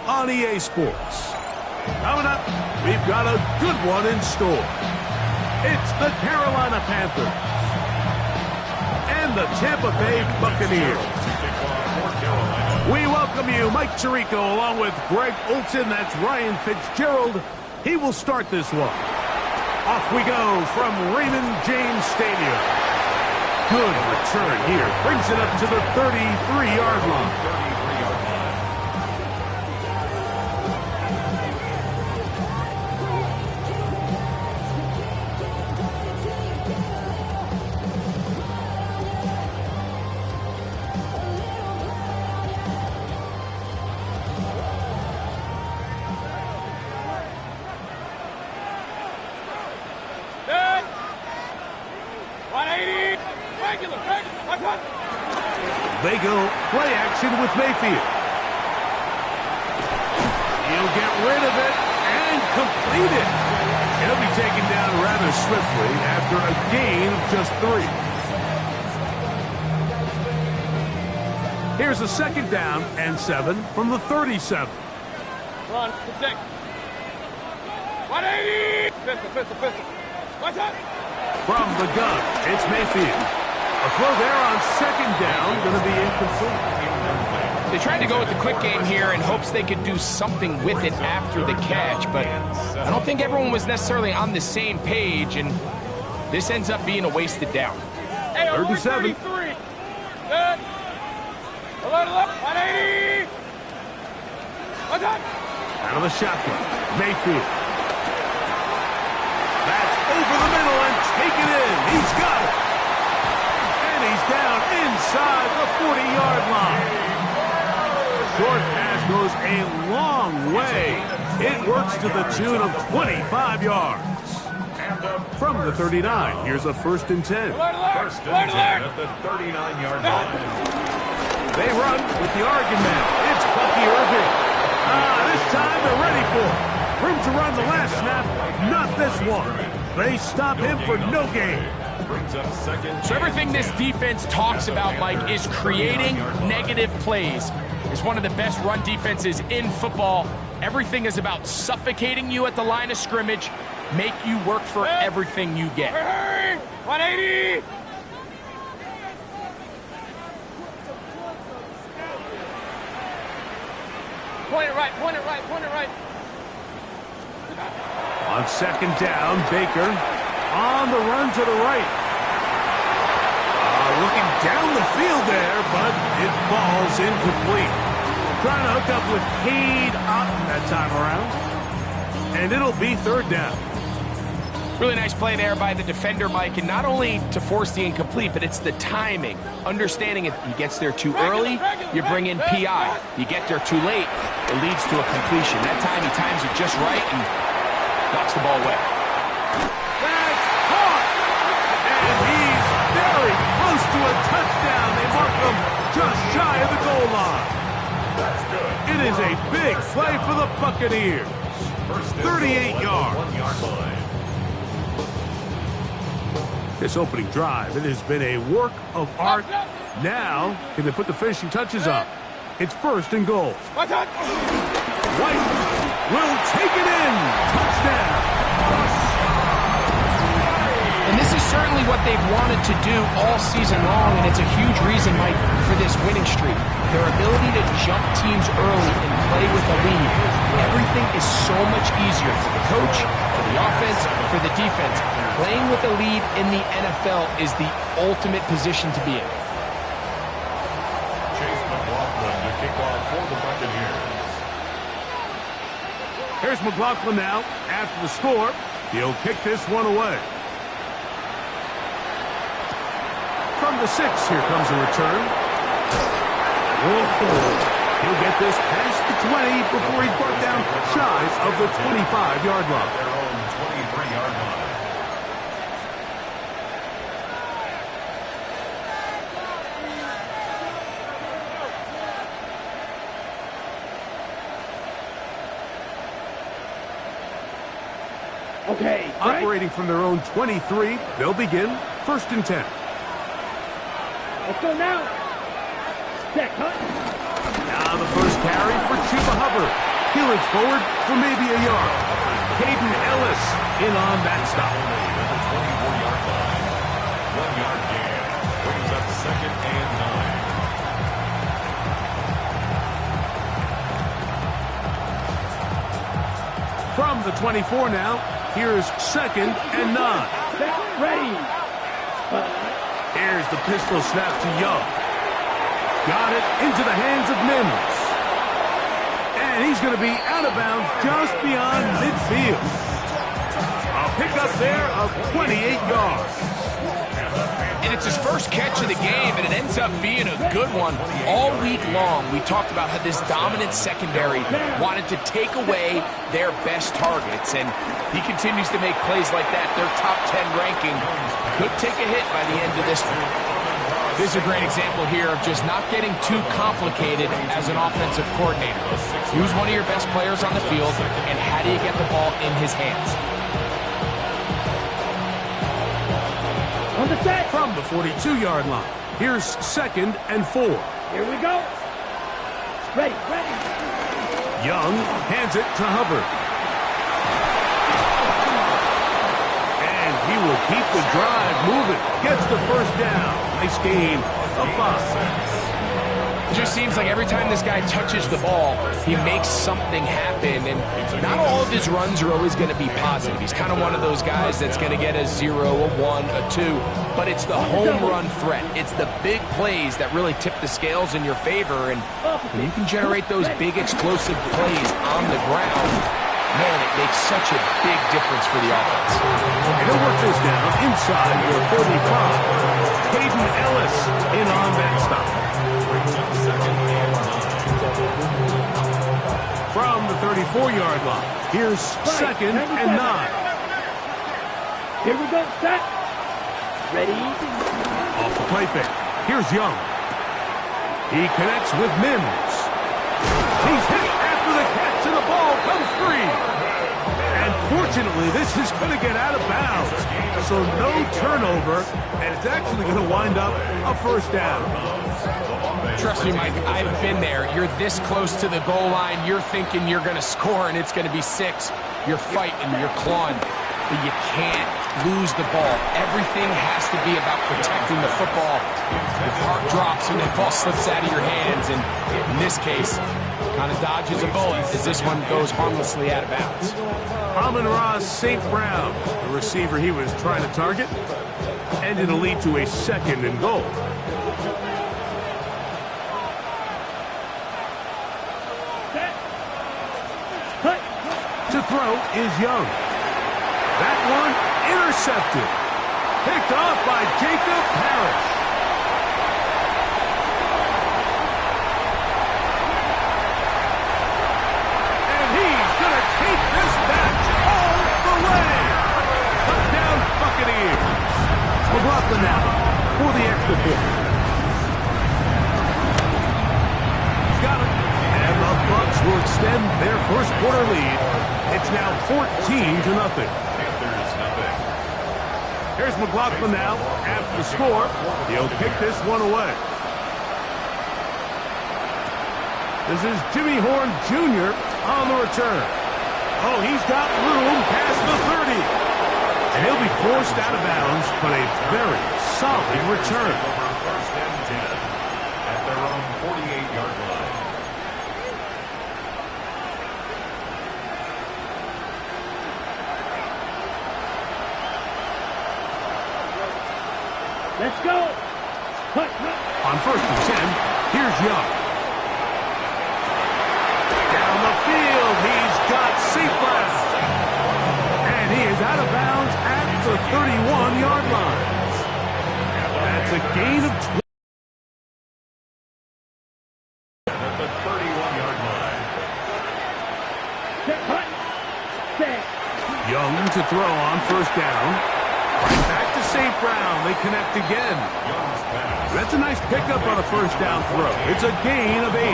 on EA Sports. Coming up, we've got a good one in store. It's the Carolina Panthers and the Tampa Bay Buccaneers. We welcome you, Mike Tirico, along with Greg Olson. That's Ryan Fitzgerald. He will start this one. Off we go from Raymond James Stadium. Good return here. Brings it up to the 33-yard line. They go play action with Mayfield. He'll get rid of it and complete it. He'll be taken down rather swiftly after a gain of just 3. Here's a 2nd down and 7 from the 37. Run, 6. 180! Pistol. What's up? From the gun, it's Mayfield. A throw there on 2nd down, going to be incomplete. They tried to go with the quick game here in hopes they could do something with it after the catch, but I don't think everyone was necessarily on the same page, and this ends up being a wasted down. 37. Good. Alert, 180! What's up? Out of the shotgun, Mayfield. That's over the middle and taken in. He's got it. He's down inside the 40-yard line. Short pass goes a long way. It works to the tune of 25 yards. From the 39, here's a 1st and 10. First and 10 at the 39-yard line. They run with the Oregon man. It's Bucky Irving. This time they're ready for it. Room to run the last snap, not this one. They stop him for no gain. So everything this defense talks about, Mike, is creating negative plays. It's one of the best run defenses in football. Everything is about suffocating you at the line of scrimmage, make you work for everything you get. 180! Point it right. On 2nd down, Baker on the run to the right. Looking down the field there, but it falls incomplete. Trying to hook up with Cade Otton that time around. And it'll be 3rd down. Really nice play there by the defender, Mike, and not only to force the incomplete, but it's the timing. Understanding if he gets there too early, you bring in PI. You get there too late, it leads to a completion. That time he times it just right and knocks the ball away. That's caught! And he's very close to a touchdown. They mark him just shy of the goal line. That's good. It is a big play for the Buccaneers. 38 yards. 1-yard line. This opening drive, it has been a work of art. Now, can they put the finishing touches on? It's 1st and goal. What's up? White will take it in. Touchdown. And this is certainly what they've wanted to do all season long, and it's a huge reason, Mike, for this winning streak. Their ability to jump teams early and play with a lead. Everything is so much easier for the coach, for the offense, for the defense. Playing with a lead in the NFL is the ultimate position to be in. Chase McLaughlin to kick off for the Buccaneers. Here's McLaughlin now. After the score, he'll kick this one away. From the 6, here comes a return. He'll get this past the 20 before he's brought down shy of the 25-yard line. Their own 23-yard line. Okay. Operating from their own 23, they'll begin 1st and 10. Let's go now. Set, cut. Now the first carry for Chuba Hubbard. He'll edge forward for maybe a yard. Caden Ellis in on that stop. At the 24-yard line. 1-yard gain. Brings up 2nd and 9. From the 24 now, here's 2nd and 9. Ready. Here's the pistol snap to Young. Got it into the hands of Mims. And he's going to be out of bounds just beyond midfield. A pickup there of 28 yards. And it's his first catch of the game, and it ends up being a good one. All week long, we talked about how this dominant secondary wanted to take away their best targets, and he continues to make plays like that. Their top 10 ranking could take a hit by the end of this one. This is a great example here of just not getting too complicated as an offensive coordinator. Use one of your best players on the field, and how do you get the ball in his hands? On the set. From the 42-yard line, here's 2nd and 4. Here we go. Ready. Young hands it to Hubbard. And he will keep the drive moving. Gets the first down. Nice gain of 5. It just seems like every time this guy touches the ball, he makes something happen, and not all of his runs are always going to be positive. He's kind of one of those guys that's going to get a 0, a 1, a 2, but it's the home run threat. It's the big plays that really tip the scales in your favor, and when you can generate those big explosive plays on the ground, man, it makes such a big difference for the offense. And he'll work this down inside your 35. Caden Ellis in on that stop. From the 34-yard line, here's 2nd and 9. Here we go. Set. Ready. Off the play fake. Here's Young. He connects with Mims. He's hit after the catch, and the ball comes free. And fortunately, this is going to get out of bounds. So no turnover, and it's actually going to wind up a first down. Trust me, Mike, I've been there. You're this close to the goal line. You're thinking you're going to score, and it's going to be 6. You're fighting, you're clawing, but you can't lose the ball. Everything has to be about protecting the football. Your heart drops when the ball slips out of your hands, and in this case, kind of dodges a bullet as this one goes harmlessly out of bounds. Amon-Ra St. Brown, the receiver he was trying to target, and it'll lead to a 2nd and goal. To throw is Young. That one intercepted. Picked off by Jacob Parrish. And he's going to take this match all the way. Touchdown Buccaneers. McLaughlin now for the extra point. He's got it. And the Bucs will extend their first quarter lead. It's now 14-0. Here's McLaughlin now. After the score, he'll kick this one away. This is Jimmy Horn Jr. on the return. Oh, he's got room past the 30. And he'll be forced out of bounds, but a very solid return. First and 10 at their own 48-yard line. Let's go. On 1st and 10, here's Young. Down the field, he's got St. Brown. And he is out of bounds at the 31-yard line. That's a gain of 20. At the 31-yard line. Young to throw on 1st down. Right back to St. Brown. They connect again. That's a nice pickup on a 1st down throw. It's a gain of 8.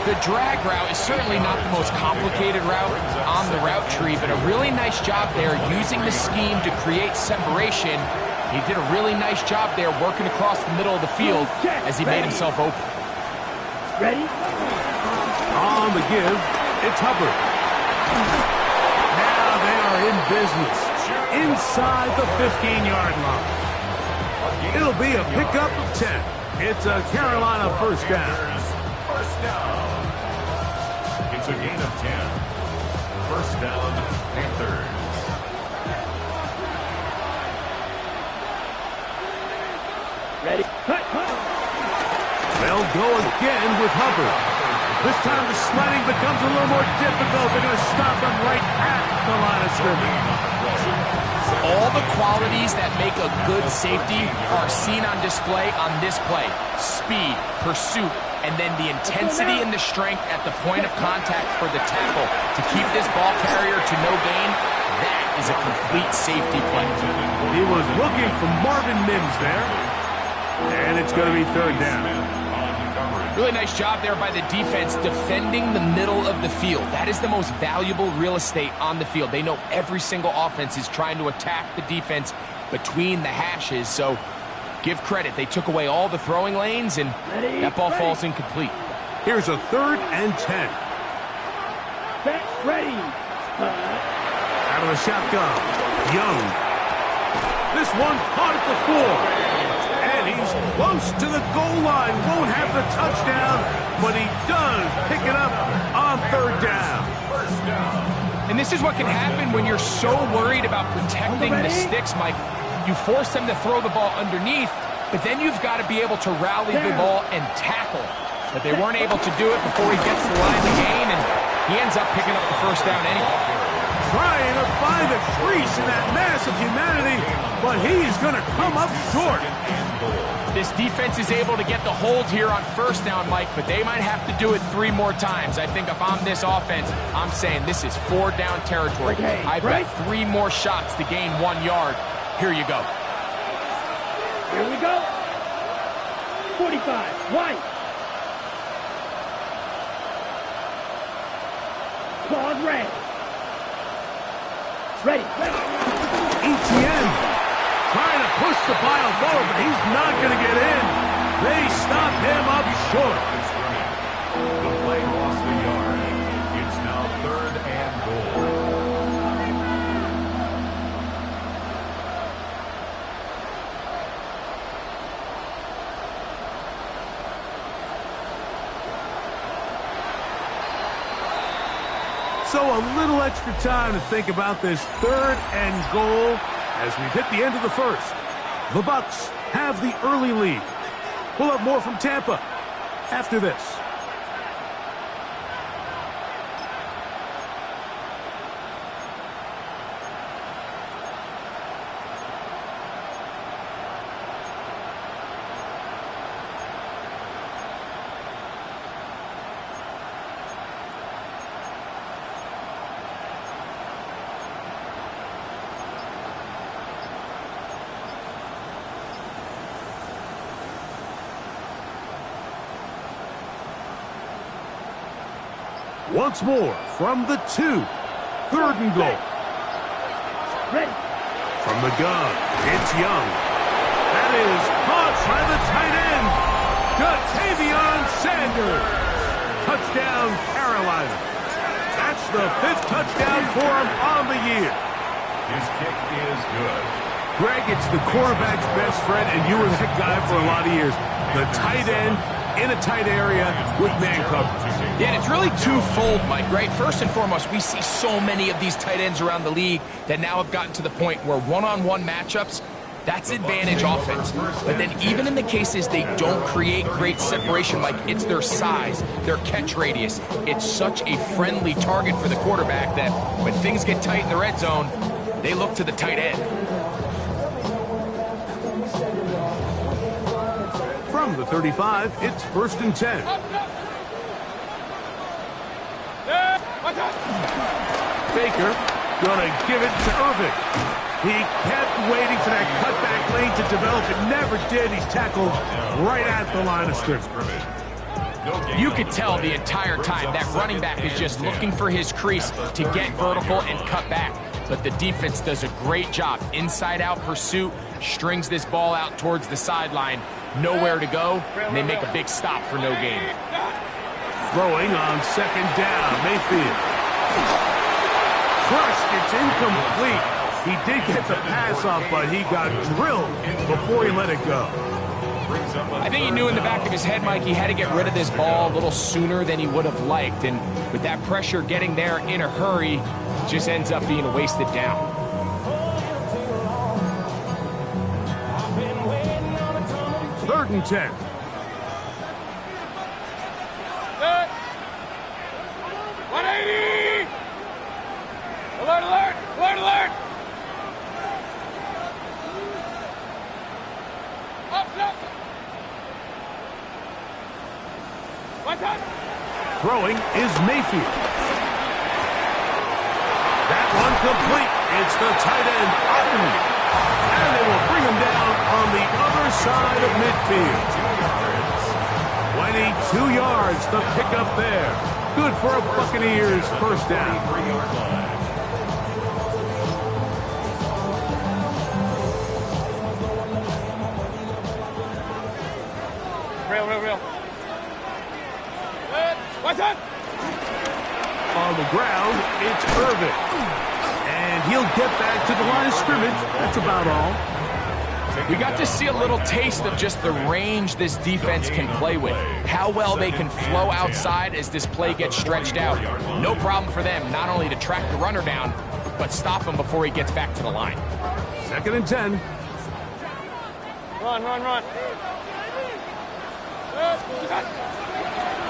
The drag route is certainly not the most complicated route on the route tree, but a really nice job there using the scheme to create separation. He did a really nice job there working across the middle of the field as he made himself open. Ready? On the give, It's Hubbard. Now they are in business inside the 15-yard line. It'll be a pickup of 10. It's a Carolina first down. First down. It's a gain of 10. First down, Panthers. Ready? Cut. They'll go again with Hubbard. This time the sliding becomes a little more difficult. They're going to stop him right at the line of scrimmage. All the qualities that make a good safety are seen on display on this play. Speed, pursuit, and then the intensity and the strength at the point of contact for the tackle to keep this ball carrier to no gain. That is a complete safety play. He was looking for Marvin Mims there. And it's going to be third down. Really nice job there by the defense defending the middle of the field. That is the most valuable real estate on the field. They know every single offense is trying to attack the defense between the hashes. So give credit. They took away all the throwing lanes, and that ball falls incomplete. Here's a 3rd and 10. Set. Ready. Out of the shotgun. Young. This one caught at the 4. And he's close to the goal line. Won't have the touchdown, but he does pick it up on 3rd down. And this is what can happen when you're so worried about protecting the sticks, Mike. You force them to throw the ball underneath, but then you've got to be able to rally the ball and tackle. But they weren't able to do it before he gets the line to gain, and he ends up picking up the first down anyway. Trying to find the crease in that mass of humanity, but he's going to come up short. This defense is able to get the hold here on first down, Mike, but they might have to do it 3 more times. I think if I'm this offense, I'm saying this is 4 down territory. I've got 3 more shots to gain 1 yard. Here you go. Here we go. 45. White. Claude red. Ready. ETN trying to push the pile forward, but he's not going to get in. They stop him up short. The play lost a yard. It's now 3rd and goal. So a little extra time to think about this 3rd and goal as we've hit the end of the first. The Bucs have the early lead. We'll have more from Tampa after this. Once more from the 2. 3rd and goal. Ready. From the gun, it's Young. That is caught by the tight end, Jatavion Sanders. Touchdown, Carolina. That's the 5th touchdown for him on the year. His kick is good. Greg, it's the quarterback's best friend, and you were that guy for a lot of years. The tight end in a tight area with man coverage. Yeah, and it's really twofold, Mike, right? First and foremost, we see so many of these tight ends around the league that now have gotten to the point where one-on-one matchups, that's advantage offense. But then even in the cases they don't create great separation, Mike, it's their size, their catch radius. It's such a friendly target for the quarterback that when things get tight in the red zone, they look to the tight end. From the 35, it's 1st and 10. Baker gonna give it to Irving. He kept waiting for that cutback lane to develop. It never did. He's tackled right at the line of scrimmage. You could tell the entire time that running back is just looking for his crease to get vertical and cut back. But the defense does a great job. Inside-out pursuit, strings this ball out towards the sideline. Nowhere to go, and they make a big stop for no gain. Throwing on second down, Mayfield. Crushed, it's incomplete. He did get the pass off, but he got drilled before he let it go. I think he knew in the back of his head, Mike, he had to get rid of this ball a little sooner than he would have liked. And with that pressure getting there in a hurry, it just ends up being a wasted down. Third and 10. Good. 180! Alert, alert! Alert, alert! Up, up! One time! Throwing is Mayfield. That one complete. It's the tight end, Arden. And they will bring him down on the other side of midfield. 22 yards, the pickup there. Good for a Buccaneers first down. Real. Good. What's up? On the ground, it's Irvin. And he'll get back to the line of scrimmage. That's about all. We got to see a little taste of just the range this defense can play with. How well they can flow outside as this play gets stretched out. No problem for them not only to track the runner down, but stop him before he gets back to the line. Second and 10. Run.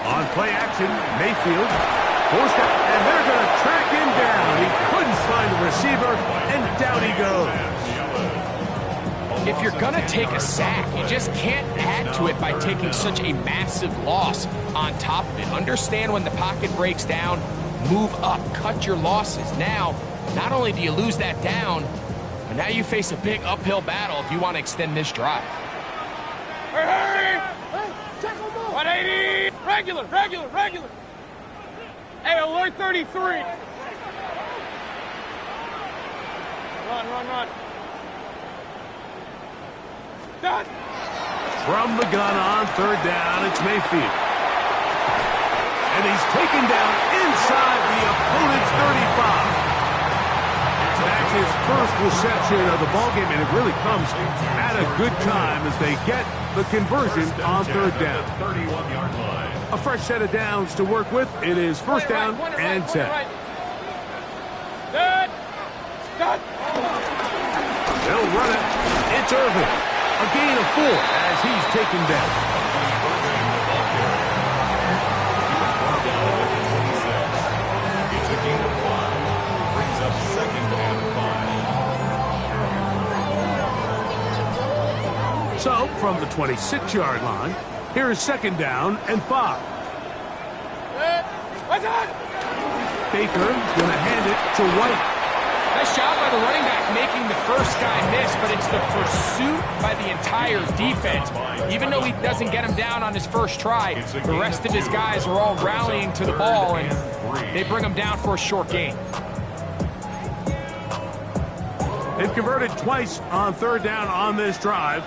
On play action, Mayfield forced out, and they're going to track him down. He couldn't find the receiver, and down he goes. If you're going to take a sack, you just can't add to it by taking such a massive loss on top of it. Understand when the pocket breaks down, move up, cut your losses. Now, not only do you lose that down, but now you face a big uphill battle if you want to extend this drive. Hurry! 180! Regular! Hey, alert 33! Run. Done! From the gun on third down, it's Mayfield. And he's taken down inside the opponent's 35. That's his first reception of the ballgame, and it really comes at a good time as they get the conversion on third down. 31-yard line. A fresh set of downs to work with. It is first down and 10. Good! They'll run it. It's Irvin. A gain of 4 as he's taken down. It's a gain of 5. Brings up second and 5. So, from the 26-yard line, here is second down and 5. What's on? Baker going to hand it to White. Nice job by the running back making the first guy miss, but it's the pursuit by the entire defense. Even though he doesn't get him down on his first try, the rest of his guys are all rallying to the ball, and they bring him down for a short gain. They've converted twice on third down on this drive.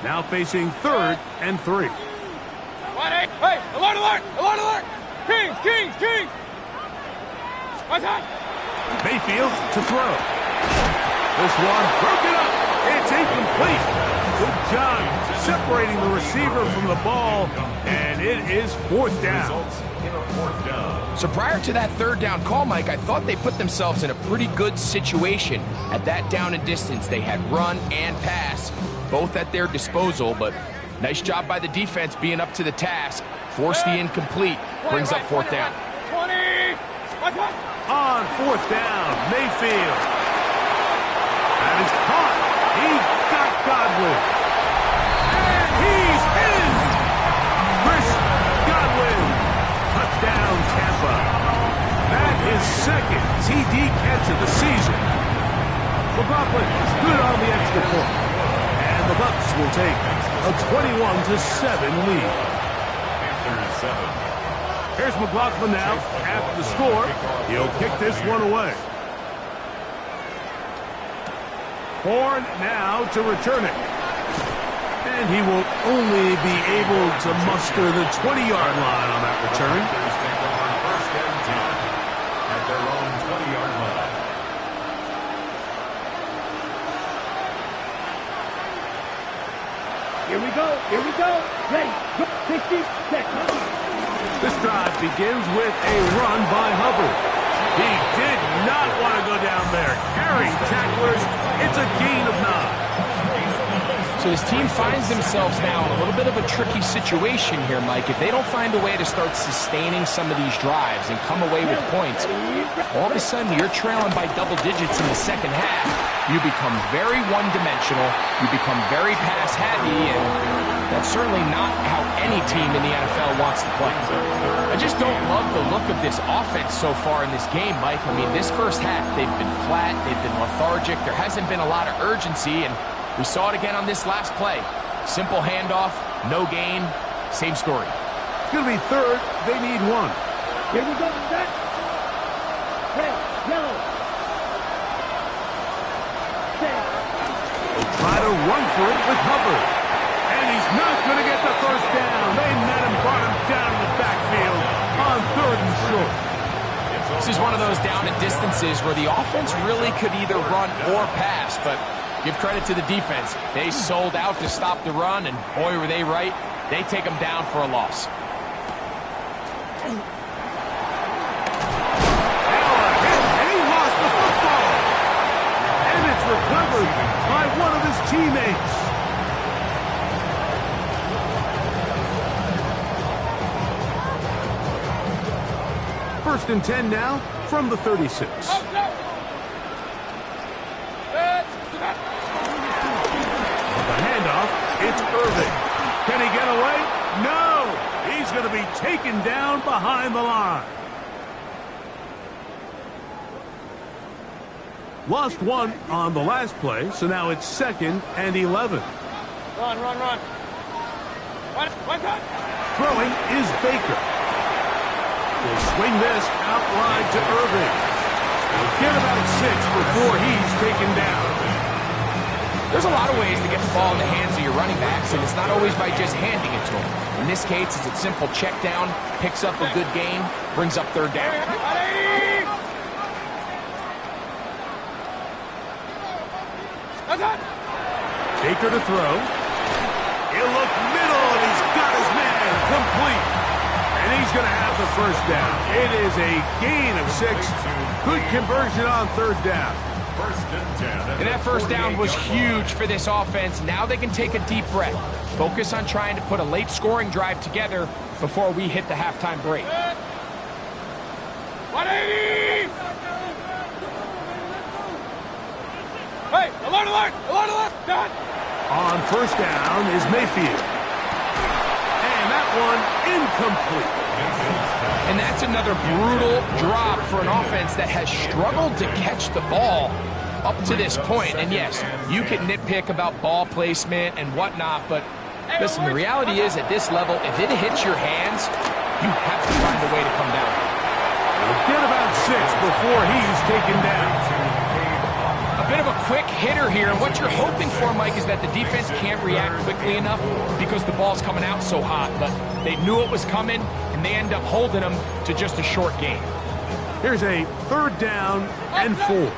Now facing third and 3. Hey, alert! Kings! What's on? Mayfield to throw. This one broken up. It's incomplete. Good job separating the receiver from the ball, and it is fourth down. So prior to that third down call, Mike, I thought they put themselves in a pretty good situation at that down and distance. They had run and pass, both at their disposal, but nice job by the defense being up to the task. Forced the incomplete, brings up fourth down. 20! On fourth down, Mayfield. That is caught. He got Godwin. And he's in. Chris Godwin. Touchdown, Tampa. That is second TD catch of the season. McLaughlin good on the extra point. And the Bucs will take a 21-7 lead. After 7. Here's McLaughlin now. After the score, he'll kick this one away. Horn now to return it. And he will only be able to muster the 20-yard line on that return. Panthers take over first and 10 at their own 20-yard line. Here we go. Here we go. Ready. Go. 60 seconds. This drive begins with a run by Hubbard. He did not want to go down there. Carrying tacklers, it's a gain of 9. So this team finds themselves now in a little bit of a tricky situation here, Mike. If they don't find a way to start sustaining some of these drives and come away with points, all of a sudden you're trailing by double digits in the second half. You become very one-dimensional. You become very pass-heavy, and that's certainly not how any team in the NFL wants to play. I just don't love the look of this offense so far in this game, Mike. I mean, this first half, they've been flat, they've been lethargic. There hasn't been a lot of urgency, and we saw it again on this last play. Simple handoff, no gain, same story. It's going to be third. They need 1. Here we go. Set. Red. Yellow. Set. They try to run for it with Hubbard. And he's not going to get the first down. They met him, brought him down in the backfield on 3rd and short. This is one of those down and distances where the offense really could either run or pass, but give credit to the defense. They sold out to stop the run, and boy, were they right. They take them down for a loss. And he lost the football. And it's recovered by one of his teammates. First and 10 now from the 36. It's Irving. Can he get away? No! He's going to be taken down behind the line. Lost 1 on the last play, so now it's 2nd and 11. Run. Throwing is Baker. He'll swing this out wide to Irving. He'll get about 6 before he's taken down. There's a lot of ways to get the ball in the hands of your running backs, and it's not always by just handing it to them. In this case, it's a simple check down, picks up a good gain, brings up 3rd down. Baker to throw. He'll look middle, and he's got his man complete. And he's going to have the first down. It is a gain of 6. Good conversion on 3rd down. First and 10. And that first down was huge for this offense. Now they can take a deep breath. Focus on trying to put a late scoring drive together before we hit the halftime break. 180! Hey, alert! Done! On first down is Mayfield. And that one incomplete. And that's another brutal drop for an offense that has struggled to catch the ball up to this point. And yes, you can nitpick about ball placement and whatnot, but listen, the reality is at this level, if it hits your hands, you have to find a way to come down. He'll get about 6 before he's taken down. A bit of a quick hitter here, and what you're hoping for, Mike, is that the defense can't react quickly enough because the ball's coming out so hot, but they knew it was coming, and they end up holding them to just a short gain. Here's a 3rd down and 4.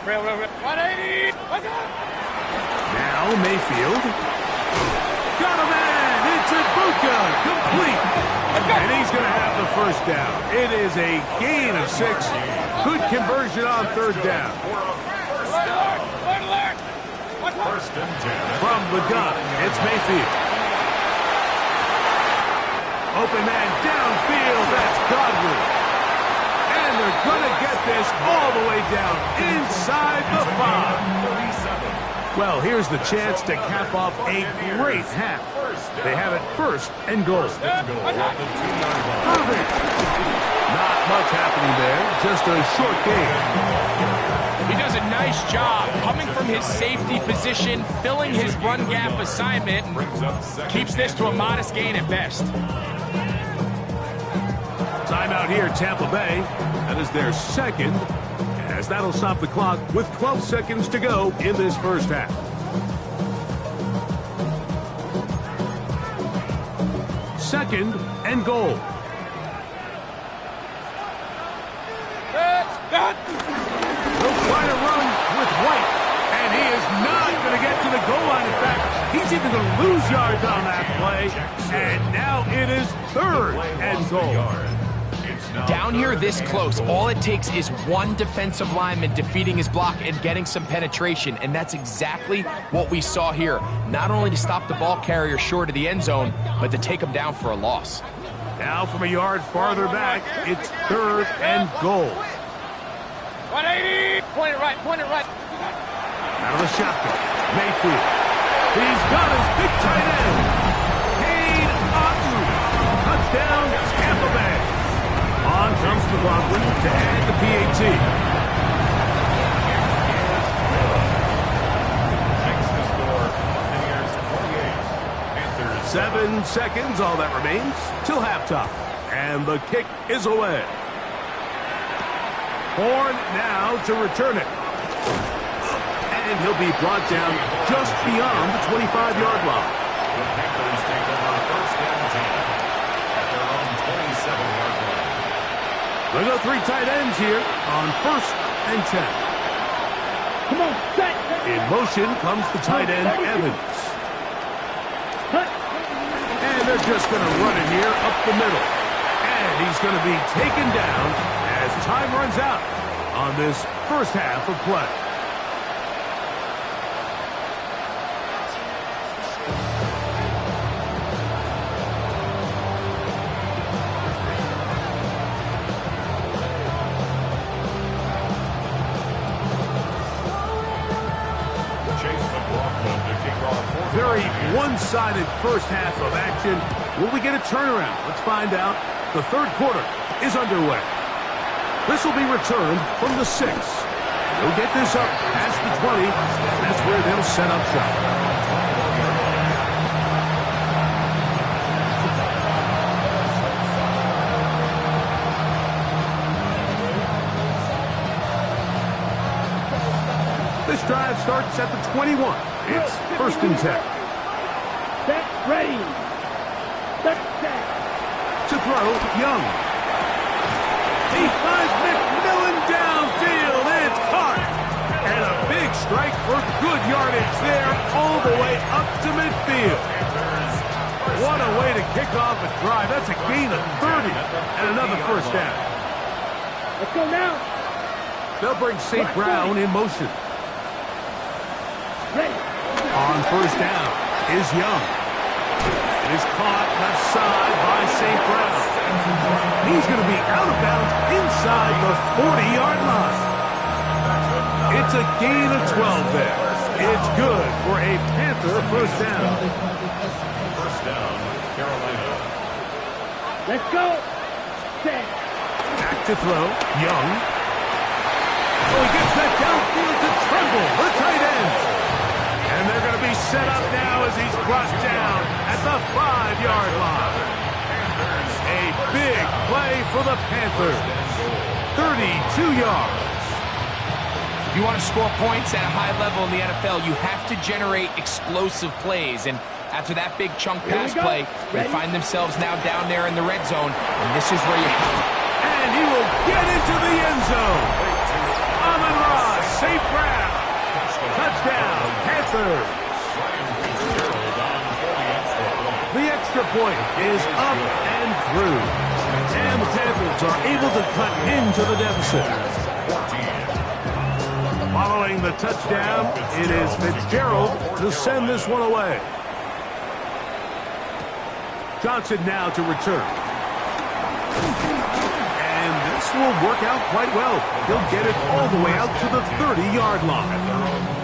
180! What's up? Now Mayfield. Got a man! It's Ibuka! Complete! And he's going to have the first down. It is a gain of 6. Good conversion on 3rd down. Alert! First and 10. From the gun, it's Mayfield. Open man downfield, that's Godwin. And they're going to get this all the way down inside the 5. Well, here's the chance to cap off a great half. They have it 1st and goal. Irving. Not much happening there, just a short gain. He does a nice job coming from his safety position, filling his run gap assignment, and keeps this to a modest gain at best. Timeout here, Tampa Bay. That is their 2nd, as that'll stop the clock with 12 seconds to go in this first half. 2nd and goal. He'll try to run with White, and he is not going to get to the goal line. In fact, he's even going to lose yards on that play, and now it is 3rd and goal. Down here this close, all it takes is one defensive lineman defeating his block and getting some penetration, and that's exactly what we saw here. Not only to stop the ball carrier short of the end zone, but to take him down for a loss. Now from a yard farther back, it's 3rd and goal. 180! Point it right, point it right. Out of the shotgun, Mayfield. He's got his big tight end. Cade Otton. Touchdown, Tampa Bay. On comes McLaughlin to add the PAT. Makes the score. Buccaneers 48. Panthers 7 seconds, all that remains, till halftime. And the kick is away. Horn now to return it. And he'll be brought down just beyond the 25-yard line. The Panthers take over 1st and 10 at their own 27-yard line. We'll go 3 tight ends here on 1st and 10. Come on, set. In motion comes the tight end, Evans. And they're just going to run it here up the middle. And he's going to be taken down as time runs out on this first half of play. Very one-sided first half of action. Will we get a turnaround? Let's find out. The 3rd quarter is underway. This will be returned from the 6. They'll get this up past the 20. That's where they'll set up shop. This drive starts at the 21. It's 1st and 10. Set, ready. Set. To throw, Young. He finds McMillan downfield. It's caught. And a big strike for good yardage there all the way up to midfield. What a way to kick off a drive. That's a gain of 30 and another first down. Let's go now. They'll bring St. Brown in motion. Ready. On 1st down is Young. It is caught left side by St. Brown. He's going to be out of bounds inside the 40-yard line. It's a gain of 12 there. It's good for a Panther first down. First down, Carolina. Let's go. Set. Back to throw, Young. Oh, he gets that downfield to Tremble, the tight end. And they're going to be set up now as he's brought down at the 5-yard line. A big play for the Panthers. 32 yards. If you want to score points at a high level in the NFL, you have to generate explosive plays. And after that big chunk pass play, they find themselves now down there in the red zone. And this is where you have it. And he will get into the end zone. Amon-Ra, St. Brown. Touchdown, Panthers. The extra point is up and through. And the Panthers are able to cut into the deficit. Following the touchdown, it is Fitzgerald to send this one away. Johnson now to return. And this will work out quite well. He'll get it all the way out to the 30-yard line.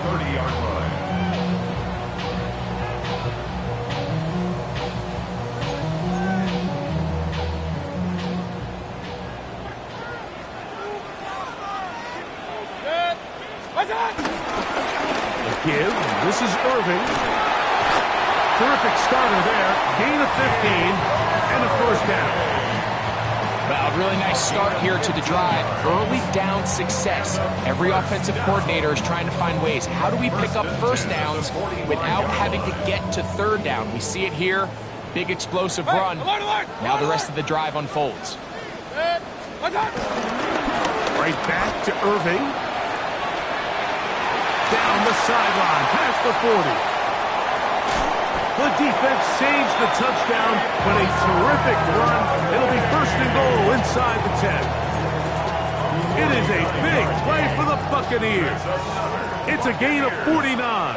30-yard line. The give. This is Irving. Terrific starter there. Gain of 15 and a first down. Well, really nice start here to the drive. Early down success. Every offensive coordinator is trying to find ways. How do we pick up first downs without having to get to 3rd down? We see it here Big explosive run. Now the rest of the drive unfolds. Right back to Irving. Down the sideline, past the 40. The defense saves the touchdown, but a terrific run. It'll be first and goal inside the 10. It is a big play for the Buccaneers. It's a gain of 49.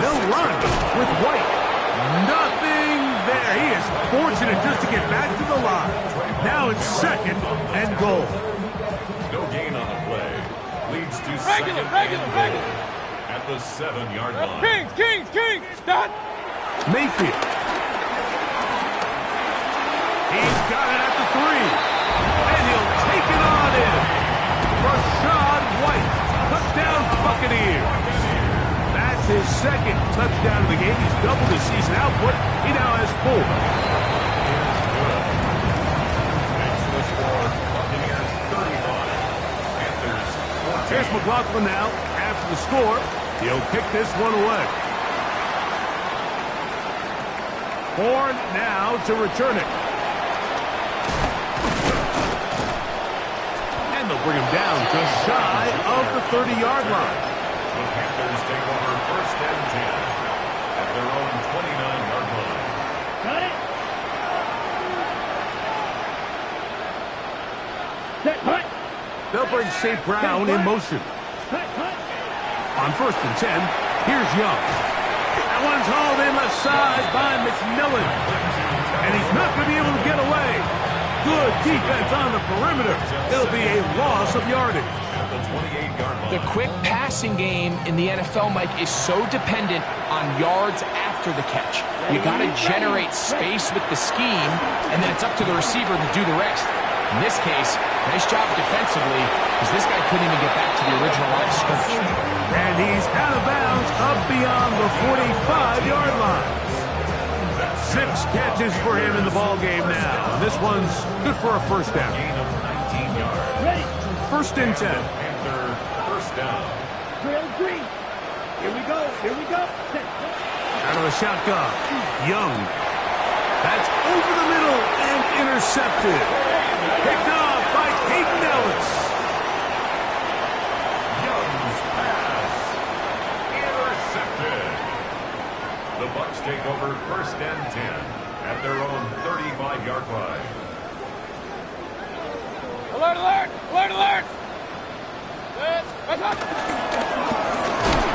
He'll run with White. Nothing there. He is fortunate just to get back to the line. Now it's second and goal. No gain on the play. Leads to second and goal at the 7-yard line. Kings, stop. Mayfield. He's got it at the 3. And he'll take it on in. Rashad White. Touchdown Buccaneers. That's his second touchdown of the game. He's doubled his season output. He now has 4. That's the score. Buccaneers 35. Panthers 14. Here's McLaughlin now. After the score, he'll kick this one away. Horn now to return it. And they'll bring him down just shy of the 30-yard line. The Panthers take over first and 10 at their own 29-yard line. Got it. Set, hut. They'll bring St. Brown in motion. Hut. On first and 10, here's Young. That one's hauled in left side by McMillan. And he's not going to be able to get away. Good defense on the perimeter. It'll be a loss of yardage. At the 28-yard line. The quick passing game in the NFL, Mike, is so dependent on yards after the catch. You got to generate space with the scheme, and then it's up to the receiver to do the rest. In this case, nice job defensively, because this guy couldn't even get back to the original line of scrimmage. And he's out of bounds up beyond the 45-yard line. 6 catches for him in the ball game now. And this one's good for a first down. Gain of 19 yards. Ready. First and 10. Panther first down. Trail green. Here we go. Set. Out of the shotgun. Young. That's over the middle and intercepted. Picked off by Hayden Ellis. Young's pass. Intercepted. The Bucs take over first and 10 at their own 35-yard line. Alert.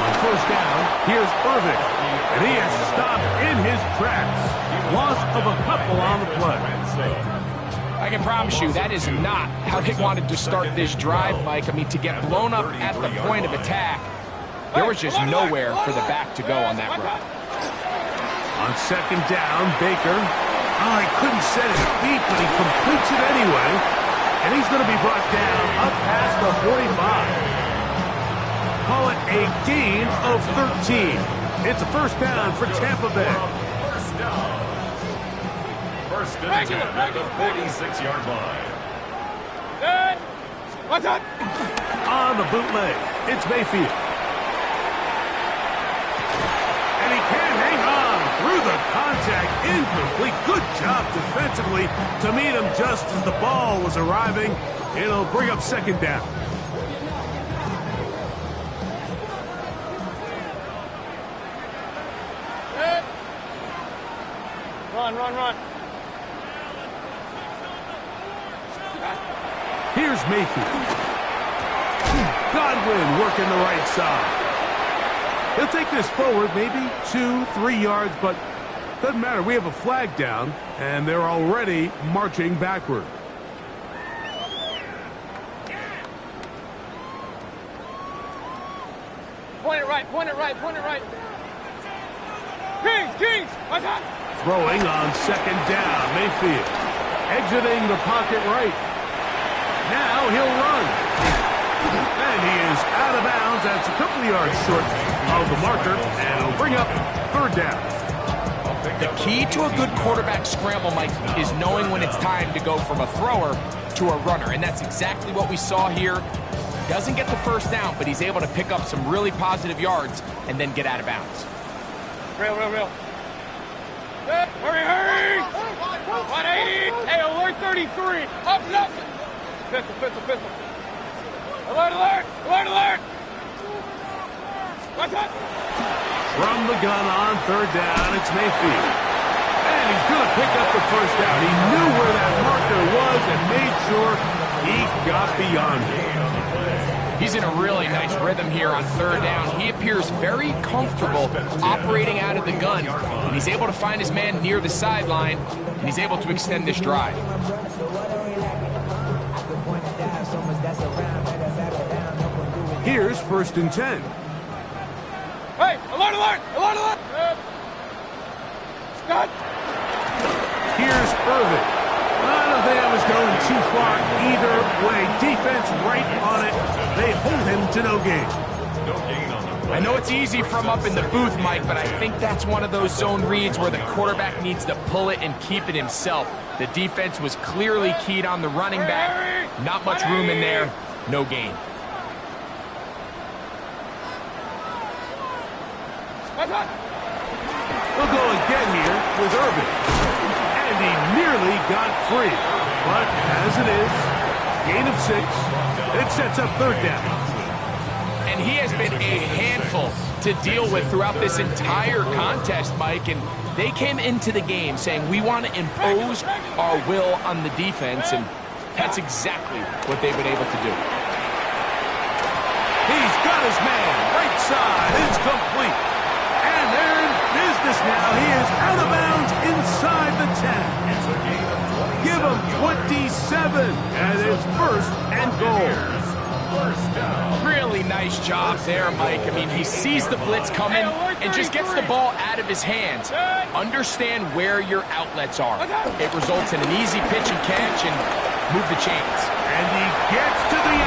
On first down, here's Irving. And he is stopped in his tracks. Loss of a couple on the play. I can promise you that is not how they wanted to start this drive, Mike. I mean, to get blown up at the point of attack, there was just nowhere for the back to go on that run. On second down, Baker. Oh, he couldn't set his feet, but he completes it anyway. And he's going to be brought down up past the 45. Call it a gain of 13. It's a first down for Tampa Bay. First down. First and 10 at the 46-yard line. What's up? On the bootleg, it's Mayfield. And he can't hang on through the contact. Incomplete. Good job defensively to meet him just as the ball was arriving. It'll bring up second down. Run. Here's Mayfield. Godwin working the right side. He'll take this forward maybe 2-3 yards, but doesn't matter. We have a flag down, and they're already marching backward. Point it right. Kings. What's up? Throwing on second down. Mayfield exiting the pocket right. Now he'll run. And he is out of bounds. That's a couple of yards short of the marker. And it'll bring up third down. The key to a good quarterback scramble, Mike, is knowing when it's time to go from a thrower to a runner. And that's exactly what we saw here. Doesn't get the first down, but he's able to pick up some really positive yards and then get out of bounds. Real. Hurry! 180! Hey, alert 33! Up! Pistol! Alert! What's up? From the gun on third down, it's Mayfield. And he's going to pick up the first down. He knew where that marker was and made sure he got beyond it. He's in a really nice rhythm here on third down. He appears very comfortable operating out of the gun. And he's able to find his man near the sideline, and he's able to extend this drive. Here's 1st and 10. Hey, alert! Scott! Here's Irvin. I don't think I was going too far either way. Defense right on it. They hold him to no gain. I know it's easy from up in the booth, Mike, but I think that's one of those zone reads where the quarterback needs to pull it and keep it himself. The defense was clearly keyed on the running back. Not much room in there. No gain. We'll go again here with Irvin. And he nearly got free. But as it is, gain of 6. It sets up third down. And he has been a handful to deal with throughout this entire contest, Mike. And they came into the game saying, we want to impose our will on the defense. And that's exactly what they've been able to do. He's got his man. Right side is complete. And they're in business now. He is out of bounds inside the 10. Give him 27. And it's 1st and goal. Really nice job there, Mike. I mean, he sees the blitz coming and just gets the ball out of his hands. Understand where your outlets are. It results in an easy pitch and catch and move the chains. And he gets to the